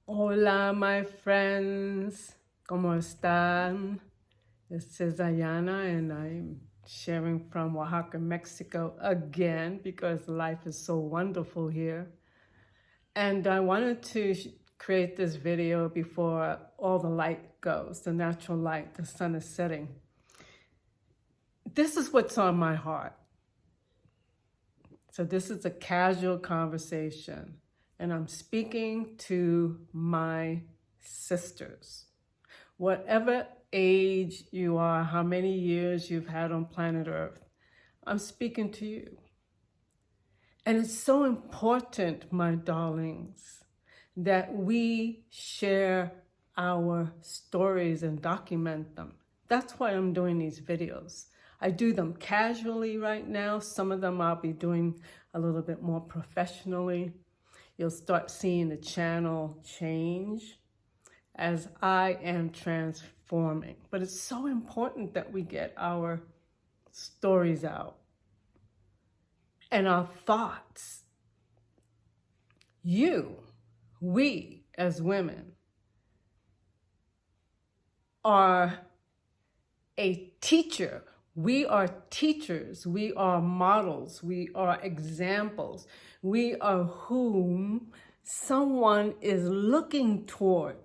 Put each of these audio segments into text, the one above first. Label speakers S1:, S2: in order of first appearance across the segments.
S1: Hola, my friends. ¿Cómo están? This is Ayana, and I'm sharing from Oaxaca, Mexico again because life is so wonderful here. And I wanted to create this video before all the light goes, the natural light, the sun is setting. This is what's on my heart. So this is a casual conversation, and I'm speaking to my sisters. Whatever age you are, how many years you've had on planet Earth, I'm speaking to you. And it's so important, my darlings, that we share our stories and document them. That's why I'm doing these videos. I do them casually right now. Some of them I'll be doing a little bit more professionally. You'll start seeing the channel change as I am transforming. But it's so important that we get our stories out and our thoughts. We as women are a teacher. We are teachers. We are models. We are examples. We are whom someone is looking toward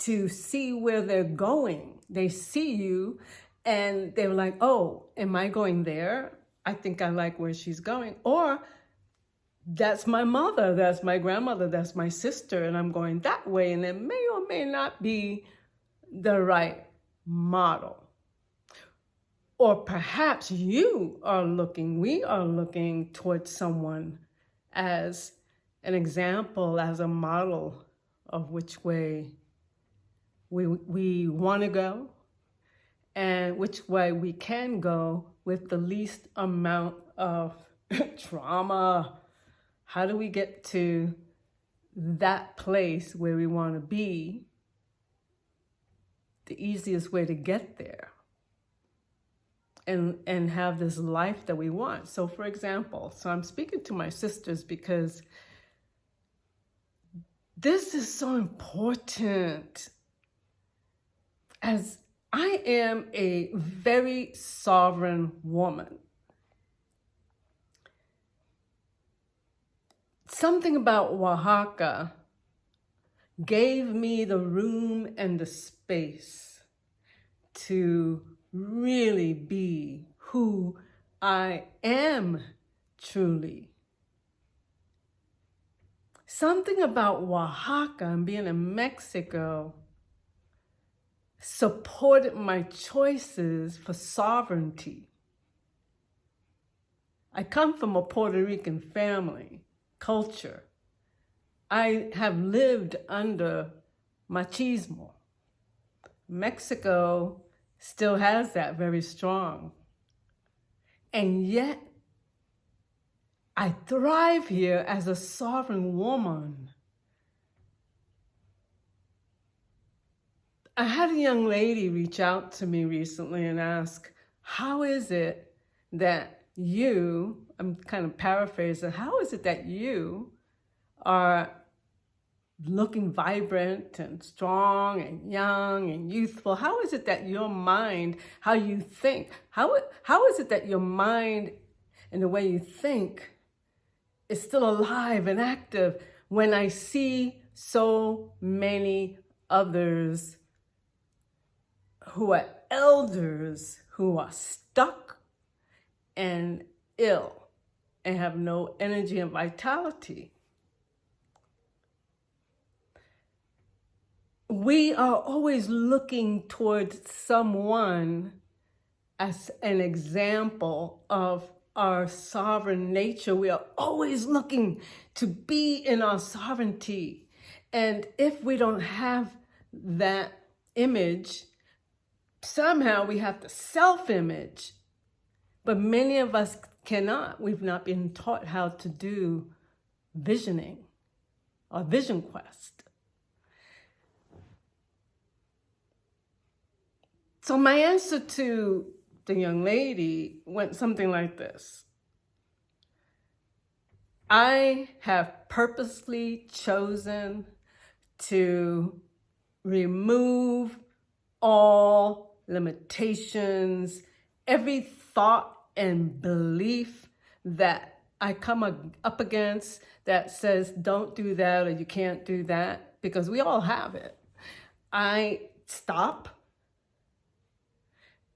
S1: to see where they're going. They see you and they're like, oh, am I going there? I think I like where she's going. Or that's my mother, that's my grandmother, that's my sister, and I'm going that way. And it may or may not be the right model. Or perhaps we are looking towards someone as an example, as a model of which way we want to go and which way we can go with the least amount of trauma. How do we get to that place where we want to be? The easiest way to get there and have this life that we want. So for example, I'm speaking to my sisters because this is so important. As I am a very sovereign woman, something about Oaxaca gave me the room and the space to really be who I am truly. Something about Oaxaca and being in Mexico supported my choices for sovereignty. I come from a Puerto Rican family, culture. I have lived under machismo. Mexico still has that very strong. And yet, I thrive here as a sovereign woman. I had a young lady reach out to me recently and ask, how is it that you, I'm kind of paraphrasing, how is it that you are looking vibrant and strong and young and youthful? How is it that your mind, how you think, how is it that your mind and the way you think is still alive and active when I see so many others who are elders who are stuck and ill and have no energy and vitality? We are always looking towards someone as an example of our sovereign nature. We are always looking to be in our sovereignty. And if we don't have that image, somehow we have to self-image. But many of us cannot. We've not been taught how to do visioning or vision quest. So my answer to the young lady went something like this. I have purposely chosen to remove all limitations, every thought and belief that I come up against that says don't do that or you can't do that, because we all have it. I stop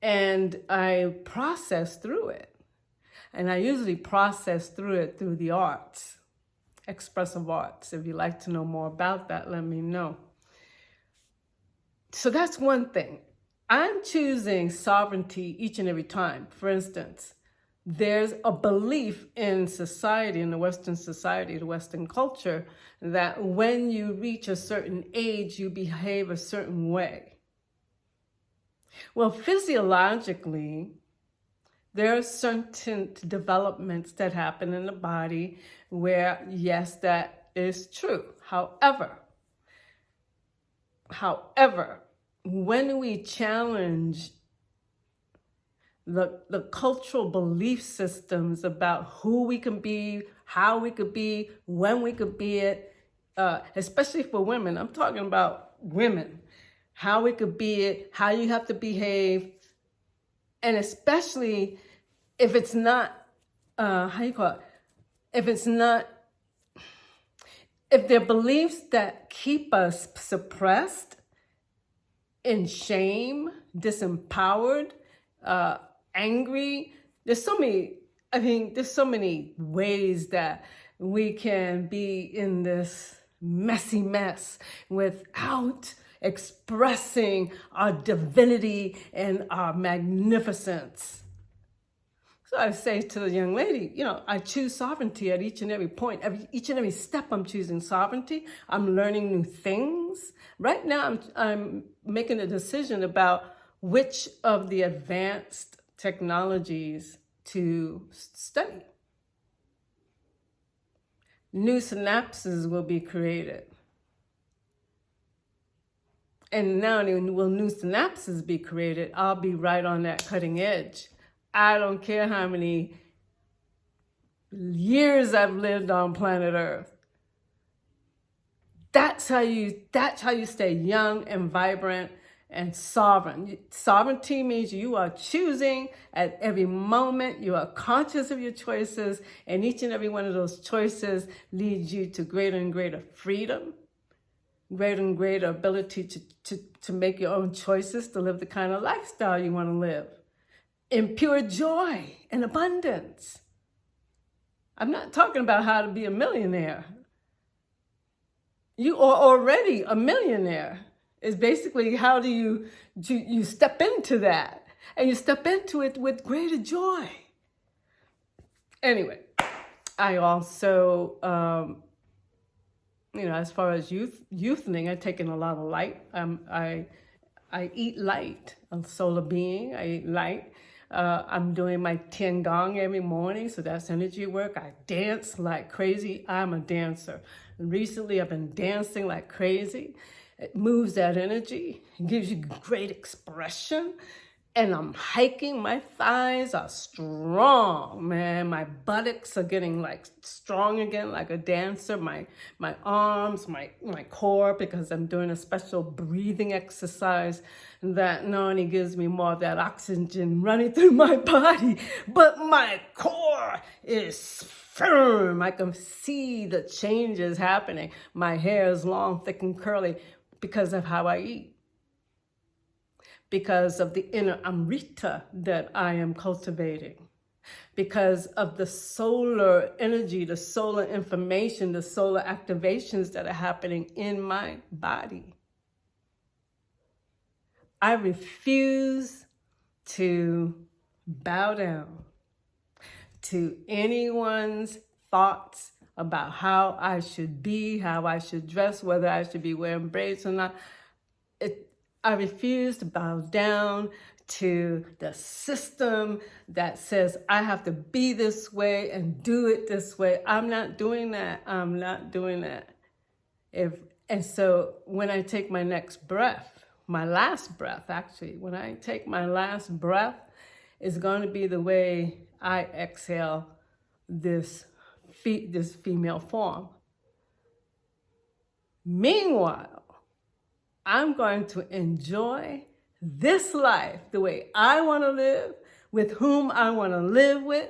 S1: and I process through it. And I usually process through it through the arts, expressive arts. If you'd like to know more about that, let me know. So that's one thing. I'm choosing sovereignty each and every time. For instance, there's a belief in society, in the Western society, the Western culture, that when you reach a certain age, you behave a certain way. Well, physiologically, there are certain developments that happen in the body where, yes, that is true. However, when we challenge the cultural belief systems about who we can be, how we could be, when we could be it, especially for women, I'm talking about women, how we could be it, how you have to behave, and especially if it's not, if they're beliefs that keep us suppressed, in shame, disempowered, angry. There's so many ways that we can be in this messy mess without expressing our divinity and our magnificence. So I say to the young lady, I choose sovereignty at each and every point. Each and every step I'm choosing sovereignty. I'm learning new things. Right now I'm making a decision about which of the advanced technologies to study. New synapses will be created. And not only will new synapses be created, I'll be right on that cutting edge. I don't care how many years I've lived on planet Earth. That's how you stay young and vibrant and sovereign. Sovereignty means you are choosing at every moment. You are conscious of your choices, and each and every one of those choices leads you to greater and greater freedom, greater and greater ability to make your own choices, to live the kind of lifestyle you want to live, in pure joy and abundance. I'm not talking about how to be a millionaire. You are already a millionaire. It's basically how do you step into that, and you step into it with greater joy. Anyway, I also, as far as youthing, I've taken a lot of light. I eat light. I'm a solar being. I eat light. I'm doing my Tiangong every morning, so that's energy work. I dance like crazy. I'm a dancer. And recently, I've been dancing like crazy. It moves that energy. It gives you great expression. And I'm hiking. My thighs are strong, man. My buttocks are getting like strong again, like a dancer. My arms, my core, because I'm doing a special breathing exercise that not only gives me more of that oxygen running through my body, but my core is firm. I can see the changes happening. My hair is long, thick, and curly because of how I eat. Because of the inner Amrita that I am cultivating, because of the solar energy, the solar information, the solar activations that are happening in my body. I refuse to bow down to anyone's thoughts about how I should be, how I should dress, whether I should be wearing braids or not. I refuse to bow down to the system that says I have to be this way and do it this way. I'm not doing that. I'm not doing that. And so when I take my next breath, my last breath, actually, when I take my last breath, is going to be the way I exhale this female form. Meanwhile, I'm going to enjoy this life the way I want to live, with whom I want to live with,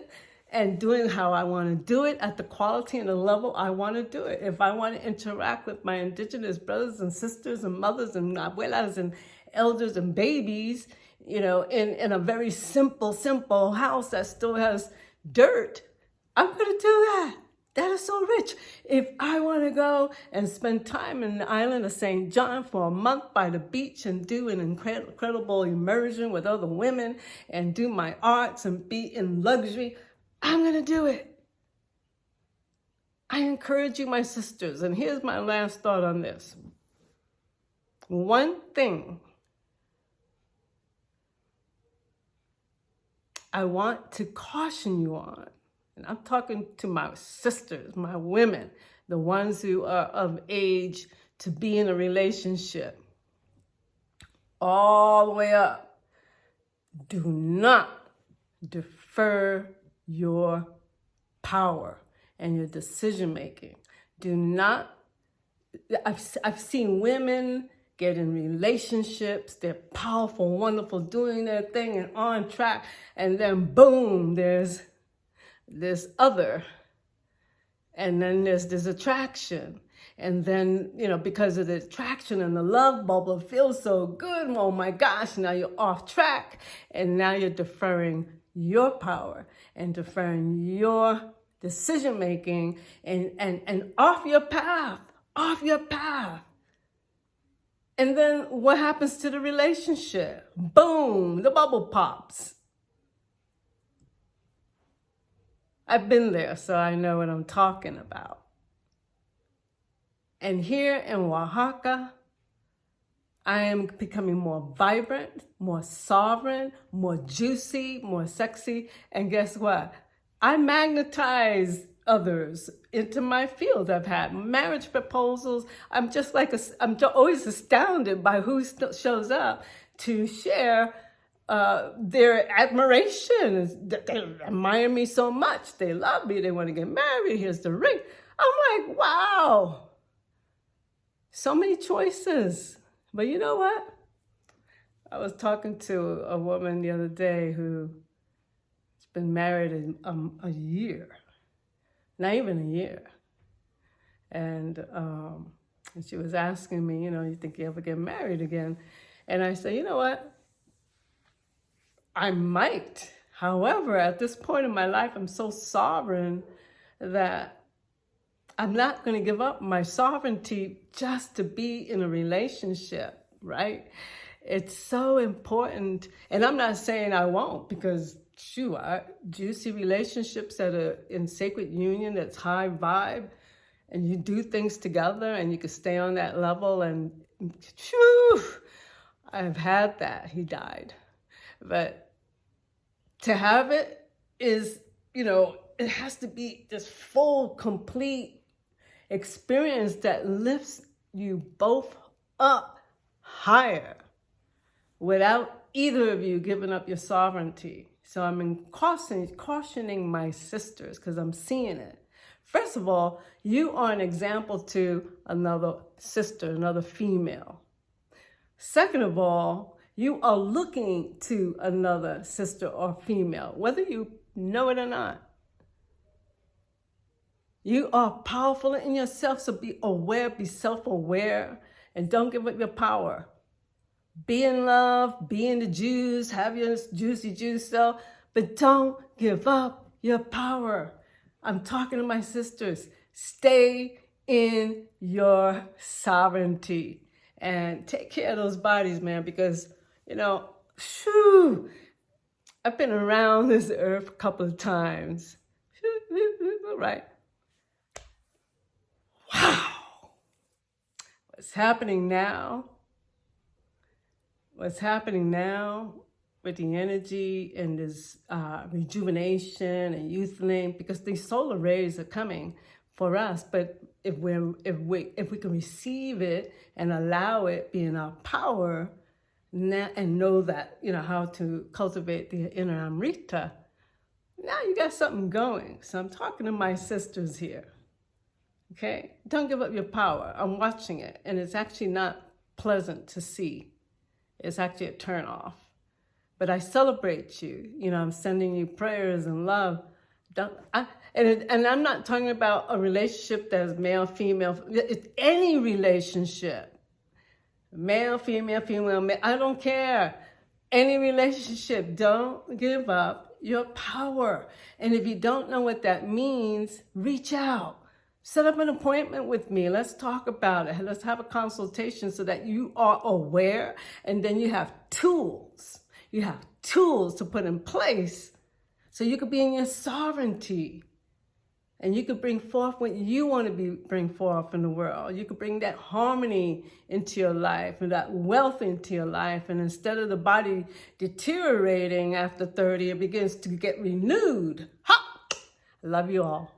S1: and doing how I want to do it at the quality and the level I want to do it. If I want to interact with my indigenous brothers and sisters and mothers and abuelas and elders and babies, in a very simple house that still has dirt, I'm going to do that. That is so rich. If I want to go and spend time in the island of St. John for a month by the beach and do an incredible immersion with other women and do my arts and be in luxury, I'm going to do it. I encourage you, my sisters, and here's my last thought on this. One thing I want to caution you on, and I'm talking to my sisters, my women, the ones who are of age to be in a relationship, all the way up. Do not defer your power and your decision making. Do not. I've seen women get in relationships, they're powerful, wonderful, doing their thing and on track, and then boom, there's this other, and then there's this attraction, and then because of the attraction and the love bubble, it feels so good, oh my gosh, now you're off track, and now you're deferring your power and deferring your decision making and off your path. And then what happens to the relationship? Boom, the bubble pops. I've been there, so I know what I'm talking about. And here in Oaxaca, I am becoming more vibrant, more sovereign, more juicy, more sexy. And guess what? I magnetize others into my field. I've had marriage proposals. I'm always astounded by who shows up to share their admiration. They admire me so much. They love me. They want to get married. Here's the ring. I'm like, wow. So many choices. But you know what? I was talking to a woman the other day who's been married a year. Not even a year. And she was asking me, you think you ever get married again? And I said, you know what? I might. However, at this point in my life, I'm so sovereign that I'm not going to give up my sovereignty just to be in a relationship, right? It's so important. And I'm not saying I won't, because juicy relationships that are in sacred union, that's high vibe, and you do things together and you can stay on that level. And I've had that. He died. But to have it is, it has to be this full, complete experience that lifts you both up higher without either of you giving up your sovereignty. So I'm cautioning my sisters, because I'm seeing it. First of all, you are an example to another sister, another female. Second of all, you are looking to another sister or female, whether you know it or not. You are powerful in yourself, so be aware, be self-aware, and don't give up your power. Be in love, be in the juice, have your juicy juice self, but don't give up your power. I'm talking to my sisters. Stay in your sovereignty and take care of those bodies, man, because, I've been around this earth a couple of times, right? Wow. What's happening now with the energy and this rejuvenation and youthing, because these solar rays are coming for us. But if we can receive it and allow it, be in our power, and know that, how to cultivate the inner Amrita, now you got something going. So I'm talking to my sisters here. Okay? Don't give up your power. I'm watching it. And it's actually not pleasant to see. It's actually a turn off. But I celebrate you. You know, I'm sending you prayers and love. And I'm not talking about a relationship that's male, female. It's any relationship. Male, female, female, male. I don't care. Any relationship. Don't give up your power. And if you don't know what that means, reach out. Set up an appointment with me. Let's talk about it. Let's have a consultation so that you are aware, and then you have tools. You have tools to put in place so you could be in your sovereignty. And you could bring forth what you want to bring forth in the world. You could bring that harmony into your life and that wealth into your life. And instead of the body deteriorating after 30, it begins to get renewed. Ha! I love you all.